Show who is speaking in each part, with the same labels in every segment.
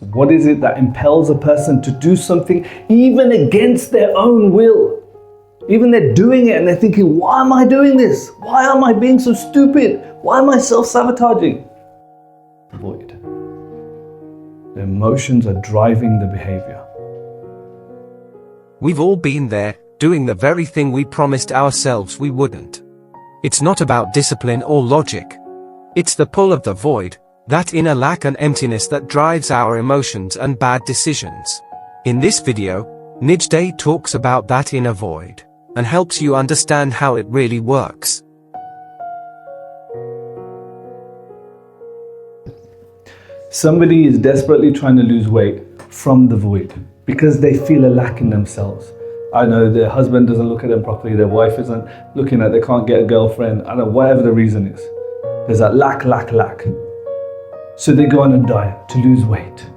Speaker 1: What is it that impels a person to do something even against their own will? Even they're doing it and they're thinking, why am I doing this? Why am I being so stupid? Why am I self-sabotaging? Void. The emotions are driving the behavior.
Speaker 2: We've all been there, doing the very thing we promised ourselves we wouldn't. It's not about discipline or logic. It's the pull of the void, that inner lack and emptiness that drives our emotions and bad decisions. In this video, Nij Dey talks about that inner void, and helps you understand how it really works.
Speaker 1: Somebody is desperately trying to lose weight from the void because they feel a lack in themselves. I know their husband doesn't look at them properly, their wife isn't looking at, they can't get a girlfriend, I don't know, whatever the reason is. There's that lack. So they go on a diet to lose weight.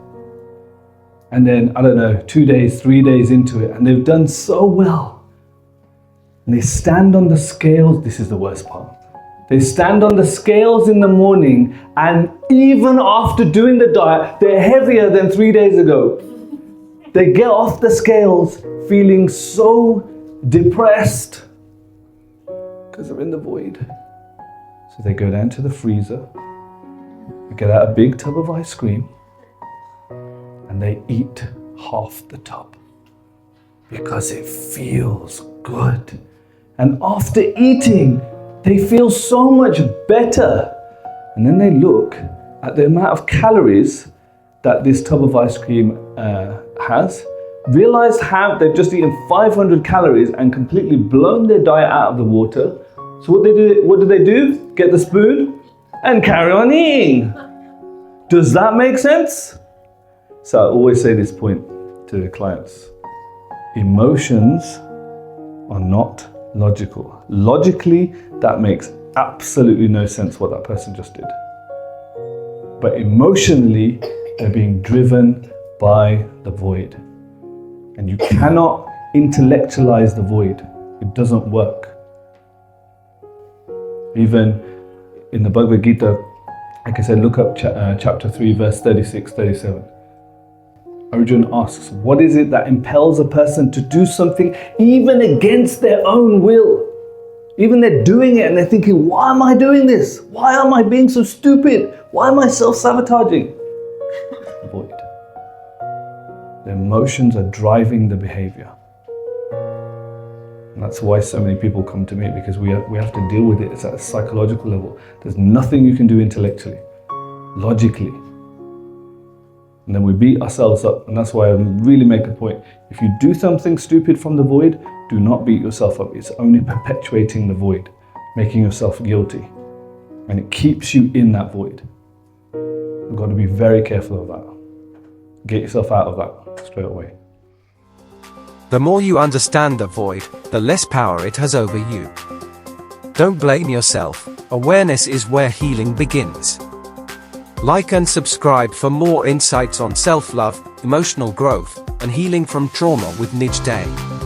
Speaker 1: And then, I don't know, 2 days, 3 days into it, and they've done so well. And they stand on the scales, this is the worst part. They stand on the scales in the morning, and even after doing the diet, they're heavier than 3 days ago. They get off the scales feeling so depressed because they're in the void. So they go down to the freezer, get out a big tub of ice cream, and they eat half the tub because it feels good. And after eating, they feel so much better. And then they look at the amount of calories that this tub of ice cream has, realize how they've just eaten 500 calories and completely blown their diet out of the water. So what do they do? Get the spoon and carry on eating. Does that make sense? So I always say this point to the clients. Emotions are not logical. Logically, that makes absolutely no sense what that person just did. But emotionally, they're being driven by the void. And you cannot intellectualize the void. It doesn't work. Even in the Bhagavad Gita, like I said, look up chapter 3, verse 36, 37. Arjuna asks, what is it that impels a person to do something even against their own will? Even they're doing it and they're thinking, why am I doing this? Why am I being so stupid? Why am I self-sabotaging? Void. The emotions are driving the behavior. And that's why so many people come to me, because we have to deal with it. It's at a psychological level. There's nothing you can do intellectually, logically. And then we beat ourselves up. And that's why I really make a point. If you do something stupid from the void, do not beat yourself up. It's only perpetuating the void, making yourself guilty. And it keeps you in that void. You've got to be very careful of that. Get yourself out of that straight away.
Speaker 2: The more you understand the void, the less power it has over you. Don't blame yourself. Awareness is where healing begins. Like and subscribe for more insights on self-love, emotional growth, and healing from trauma with Nij Dey.